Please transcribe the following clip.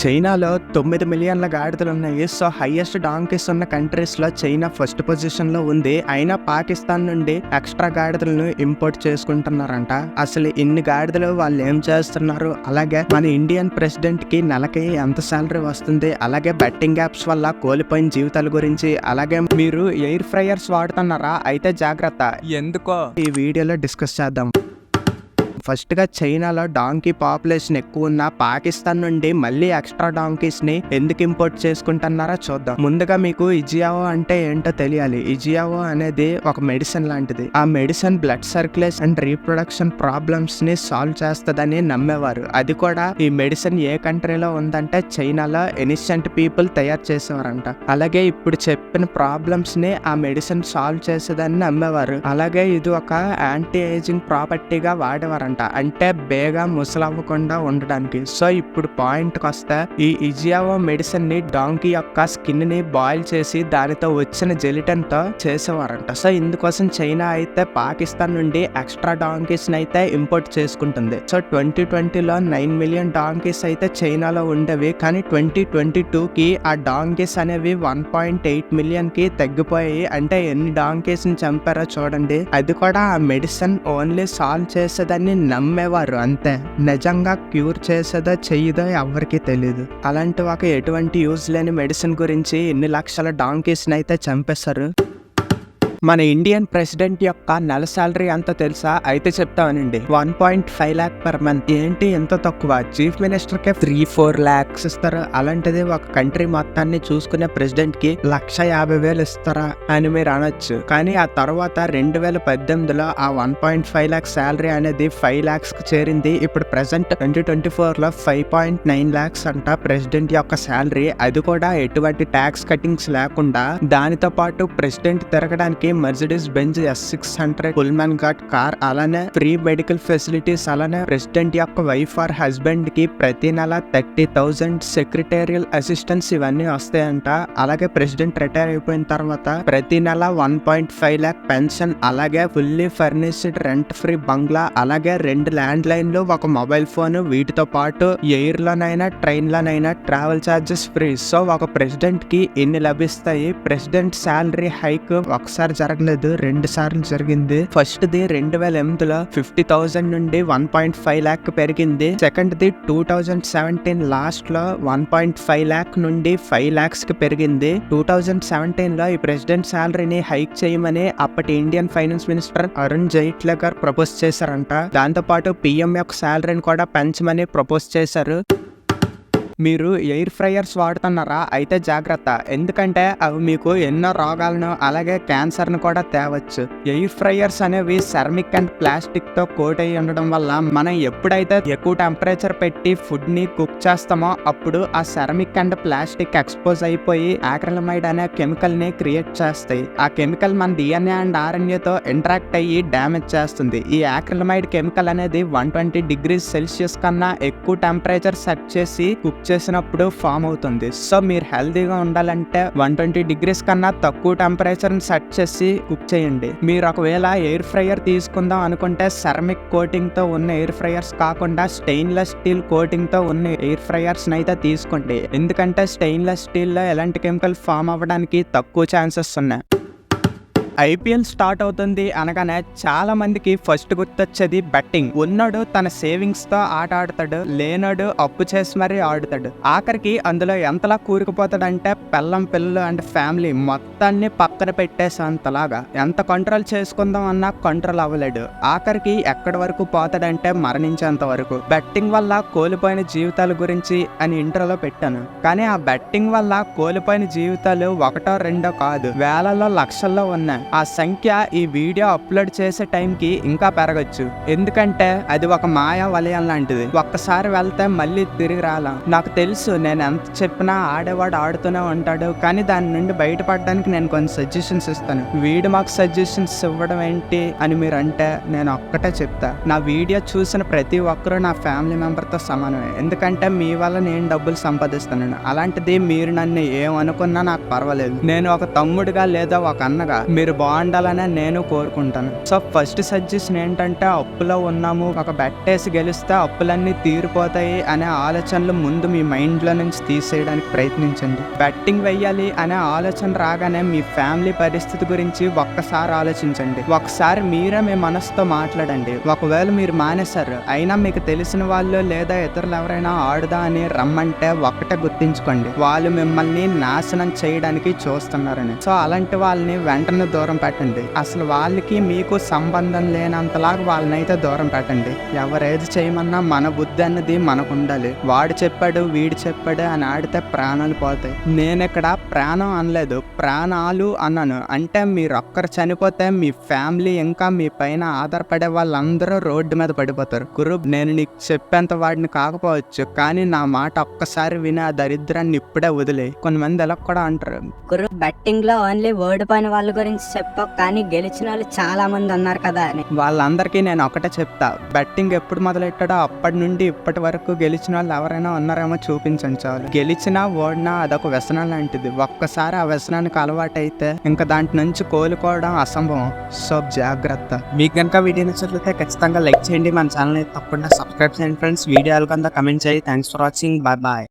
చైనాలో 9 మిలియన్ల గాడిదలు ఉన్నాయి. సో హైయెస్ట్ డాంకీస్ ఉన్న కంట్రీస్ లో చైనా ఫస్ట్ పొజిషన్ లో ఉంది. అయినా పాకిస్తాన్ నుండి ఎక్స్ట్రా గాడిదలను ఇంపోర్ట్ చేసుకుంటున్నారంట. అసలు ఇన్ని గాడిదలు వాళ్ళు ఏం చేస్తున్నారు, అలాగే మన ఇండియన్ ప్రెసిడెంట్ కి నెలకి ఎంత సాలరీ వస్తుంది, అలాగే బెట్టింగ్ యాప్స్ వల్ల కోల్పోయిన జీవితాల గురించి, అలాగే మీరు ఎయిర్ ఫ్రైయర్స్ వాడుతున్నారా అయితే జాగ్రత్త, ఎందుకో ఈ వీడియోలో డిస్కస్ చేద్దాం. ఫస్ట్ గా చైనాలో డాంకీ పాపులేషన్ ఎక్కువ ఉన్న పాకిస్తాన్ నుండి మళ్ళీ ఎక్స్ట్రా డాంకీస్ ని ఎందుకు ఇంపోర్ట్ చేసుకుంటున్నారో చూద్దాం. ముందుగా మీకు ఇజియావో అంటే ఏంటో తెలియాలి. ఇజియావో అనేది ఒక మెడిసిన్ లాంటిది. ఆ medicine blood circulation and reproduction problems ని సాల్వ్ చేస్తదని నమ్మేవారు. అది కూడా ఈ మెడిసిన్ ఏ కంట్రీలో ఉందంటే చైనాలో ఎనిసెంట్ పీపుల్ తయారు చేసేవారంట. అలాగే ఇప్పుడు చెప్పిన ప్రాబ్లమ్స్ ని ఆ మెడిసిన్ సాల్వ్ చేసేదని నమ్మేవారు. అలాగే ఇది ఒక యాంటీ ఏజింగ్ ప్రాపర్టీగా వాడేవారంట, అంటే బేగా ముసలవ్వకుండా ఉండడానికి. సో ఇప్పుడు పాయింట్ కి వస్తే ఈ ఇజియావో మెడిసిన్ ని డాంకీ యొక్క స్కిన్ ని బాయిల్ చేసి దానితో వచ్చిన జెలిటన్ తో చేసేవారంట. సో ఇందుకోసం చైనా అయితే పాకిస్తాన్ నుండి ఎక్స్ట్రా డాంకీస్ అయితే ఇంపోర్ట్ చేసుకుంటుంది. సో 2020లో 9 మిలియన్ డాంకీస్ అయితే చైనాలో ఉండేవి. కానీ 2022 కి ఆ డాంకీస్ అనేవి 1.8 మిలియన్ కి తగ్గిపోయి, అంటే ఎన్ని డాంకీస్ ని చంపారో చూడండి. అది కూడా ఆ మెడిసిన్ ఓన్లీ సాల్వ్ చేసేదని నమ్మేవారు అంతే. నిజంగా క్యూర్ చేసేదో చెయ్యదో ఎవరికి తెలియదు. అలాంటి ఒక ఎటువంటి యూజ్ లేని మెడిసిన్ గురించి ఎన్ని లక్షల డాంకీస్ అయితే చంపేశారు. మన ఇండియన్ ప్రెసిడెంట్ యొక్క నెల సాలరీ అంత తెలుసా? అయితే చెప్తామనండి. 1.5 lakh per month. ఏంటి ఎంత తక్కువ? చీఫ్ మినిస్టర్ కే 3-4 lakhs ఇస్తారు. అలాంటిది ఒక కంట్రీ మొత్తాన్ని చూసుకునే ప్రెసిడెంట్ కి 1,50,000 ఇస్తారా అని మీరు అనొచ్చు. కానీ ఆ తర్వాత 2018లో ఆ 1.5 lakh సాలరీ అనేది 5 lakhs కు చేరింది. ఇప్పుడు ప్రెసెంట్ 2024లో 5.9 lakhs అంట ప్రెసిడెంట్ యొక్క సాలరీ. అది కూడా ఎటువంటి ట్యాక్స్ కటింగ్స్ లేకుండా. దానితో పాటు ప్రెసిడెంట్ తిరగడానికి Mercedes Benz S600 Pullman guard car, అలానే ఫ్రీ మెడికల్ ఫెసిలిటీస్, అలానే ప్రెసిడెంట్ యొక్క వైఫ్ ఆర్ హస్బెండ్ కి ప్రతి నెల 30,000 సెక్రటేరియల్ అసిస్టెన్స్ ఇవన్నీ వస్తాయంట. అలాగే ప్రెసిడెంట్ రిటైర్ అయిపోయిన తర్వాత ప్రతి నెల 1.5 lakh పెన్షన్, అలాగే ఫుల్లీ ఫర్నిష్డ్ రెంట్ ఫ్రీ బంగ్లా, అలాగే 2 ల్యాండ్ లైన్లు, ఒక మొబైల్ ఫోన్, వీటితో పాటు ఎయిర్ లోనైనా ట్రైన్ లోనైనా ట్రావెల్ చార్జెస్ ఫ్రీ. సో ఒక ప్రెసిడెంట్ కి ఇన్ని లభిస్తాయి. ప్రెసిడెంట్ సాలరీ హైక్ ఒకసారి జరగలేదు, 2 సార్లు జరిగింది. ఫస్ట్ ది 2008లో 50,000 నుండి 1.5 lakh పెరిగింది. సెకండ్ ది 2017 లాస్ట్ లో 1.5 lakh నుండి 5 lakhs కి పెరిగింది. 2017లో ఈ ప్రెసిడెంట్ సాలరీని హైక్ చేయమని అప్పటి Indian finance minister Arun Jaitley గారు ప్రపోజ్ చేశారంట. దాంతో పాటు పిఎం యొక్క సాలరీని కూడా పెంచమని ప్రపోజ్ చేశారు. మీరు ఎయిర్ ఫ్రైయర్స్ వాడుతున్నారా అయితే జాగ్రత్త, ఎందుకంటే అవి మీకు ఎన్నో రోగాలను అలాగే క్యాన్సర్ను కూడా తేవచ్చు. ఎయిర్ ఫ్రైయర్స్ అనేవి సెరమిక్ అండ్ ప్లాస్టిక్ తో కోట్ అయి ఉండడం వల్ల మనం ఎప్పుడైతే ఎక్కువ టెంపరేచర్ పెట్టి ఫుడ్ ని కుక్ చేస్తామో అప్పుడు ఆ సెరమిక్ అండ్ ప్లాస్టిక్ ఎక్స్పోజ్ అయిపోయి యాక్రిలమైడ్ అనే కెమికల్ ని క్రియేట్ చేస్తాయి. ఆ కెమికల్ మన DNA అండ్ RNA తో ఇంటరాక్ట్ అయ్యి డ్యామేజ్ చేస్తుంది. ఈ యాక్రిలమైడ్ కెమికల్ అనేది 120 degrees Celsius కన్నా ఎక్కువ టెంపరేచర్ సెట్ చేసి కుక్ చేసినప్పుడు ఫామ్ అవుతుంది. సో మీరు హెల్తీగా ఉండాలంటే 120 degrees కన్నా తక్కువ టెంపరేచర్ సెట్ చేసి కుక్ చేయండి. మీరు ఒకవేళ ఎయిర్ ఫ్రైయర్ తీసుకుందాం అనుకుంటే సెరమిక్ కోటింగ్ తో ఉన్న ఎయిర్ ఫ్రైయర్స్ కాకుండా స్టెయిన్లెస్ స్టీల్ కోటింగ్ తో ఉన్న ఎయిర్ ఫ్రైయర్స్ అయితే తీసుకోండి. ఎందుకంటే స్టెయిన్లెస్ స్టీల్ లో ఎలాంటి కెమికల్ ఫామ్ అవ్వడానికి తక్కువ ఛాన్సెస్ ఉన్నాయి. IPL స్టార్ట్ అవుతుంది అనగానే చాలా మందికి ఫస్ట్ గుర్తొచ్చేది బెట్టింగ్. ఉన్నోడు తన సేవింగ్స్ తో ఆట ఆడతాడు, లేనోడు అప్పు చేసి మరీ ఆడుతాడు. ఆఖరికి అందులో ఎంతలా కూరుకుపోతాడంటే పిల్లం పిల్లలు అండ్ ఫ్యామిలీ మొత్తాన్ని పక్కన పెట్టేసేంతలాగా. ఎంత కంట్రోల్ చేసుకుందాం అన్నా కంట్రోల్ అవ్వలేడు. ఆఖరికి ఎక్కడి వరకు పోతాడంటే మరణించేంత వరకు. బెట్టింగ్ వల్ల కోల్పోయిన జీవితాల గురించి అని ఇంట్రోలో పెట్టాను. కానీ ఆ బెట్టింగ్ వల్ల కోల్పోయిన జీవితాలు 1, 2 కాదు, వేలలో లక్షల్లో ఉన్నాయి. ఆ సంఖ్య ఈ వీడియో అప్లోడ్ చేసే టైంకి ఇంకా పెరగచ్చు. ఎందుకంటే అది ఒక మాయా వలయం లాంటిది. ఒక్కసారి వెళ్తే మళ్ళీ తిరిగి రాలా. నాకు తెలుసు, నేను ఎంత చెప్పినా ఆడేవాడు ఆడుతూనే ఉంటాడు. కానీ దాని నుండి బయటపడడానికి నేను కొన్ని సజెషన్స్ ఇస్తాను. వీడు మాకు సజెషన్స్ ఇవ్వడం ఏంటి అని మీరు అంటే నేను ఒక్కటే చెప్తా. నా వీడియో చూసిన ప్రతి ఒక్కరూ నా ఫ్యామిలీ మెంబర్తో సమానమే. ఎందుకంటే మీ వల్ల నేను డబ్బులు సంపాదిస్తున్నాను. అలాంటిది మీరు నన్ను ఏమనుకున్నా నాకు పర్వాలేదు. నేను ఒక తమ్ముడుగా లేదా ఒక అన్నగా మీరు బాగుండాలని నేను కోరుకుంటాను. సో ఫస్ట్ సజెషన్ ఏంటంటే, అప్పులో ఉన్నాము, ఒక బెట్టేసి గెలిస్తే అప్పులన్నీ తీరిపోతాయి అనే ఆలోచనలు ముందు మీ మైండ్లో నుంచి తీసేయడానికి ప్రయత్నించండి. బెట్టింగ్ వెయ్యాలి అనే ఆలోచన రాగానే మీ ఫ్యామిలీ పరిస్థితి గురించి ఒక్కసారి ఆలోచించండి. ఒకసారి మీరే మీ మనసుతో మాట్లాడండి. ఒకవేళ మీరు మానేశారు, అయినా మీకు తెలిసిన వాళ్ళు లేదా ఇతరులు ఎవరైనా ఆడుదా అని రమ్మంటే ఒక్కటే గుర్తించుకోండి, వాళ్ళు మిమ్మల్ని నాశనం చేయడానికి చూస్తున్నారని. సో అలాంటి వాళ్ళని వెంటనే దూరం పెట్టండి. అసలు వాళ్ళకి మీకు సంబంధం లేనంతలాగా వాళ్ళనైతే దూరం పెట్టండి. ఎవరేది చేయమన్నా మన బుద్ధి అన్నది మనకు ఉండాలి. వాడు చెప్పాడు వీడు చెప్పాడు అని ఆడితే ప్రాణాలు పోతాయి. నేను ఇక్కడ ప్రాణం అనలేదు, ప్రాణాలు అన్నాను. అంటే మీరు ఒక్కరు చనిపోతే మీ ఫ్యామిలీ ఇంకా మీ పైన ఆధారపడే వాళ్ళందరూ రోడ్డు మీద పడిపోతారు. గురు, నేను నీకు చెప్పేంత వాడిని కాకపోవచ్చు, కానీ నా మాట ఒక్కసారి విని ఆ దరిద్రాన్ని ఇప్పుడే వదిలే. కొంతమంది ఎలా కూడా అంటారు, గురు బెట్టింగ్ లో ఓన్లీ ఓడిపోయిన వాళ్ళ గురించి చెప్పావు, కానీ గెలిచిన వాళ్ళు చాలా మంది ఉన్నారు కదా అని. వాళ్ళందరికీ నేను ఒకటే చెప్తా, బెట్టింగ్ ఎప్పుడు మొదలెట్టాడో అప్పటి నుండి ఇప్పటి వరకు గెలిచిన వాళ్ళు ఎవరైనా ఉన్నారేమో చూపించండి చాలు. గెలిచినా ఓడినా అదొక వ్యసనం లాంటిది. ఒక్కసారి ఆ వ్యసనానికి అలవాటైతే ఇంకా దాంట్ నుంచి కోలుకోవడం అసంభవం. సో జాగ్రత్త. మీకు కనుక వీడియో నచ్చినట్లయితే ఖచ్చితంగా లైక్ చేయండి, మన ఛానల్ అయితే తప్పకుండా సబ్స్క్రైబ్ చేయండి ఫ్రెండ్స్. వీడియోలు కనుక కమెంట్ చేయండి. Thanks for watching. Bye bye.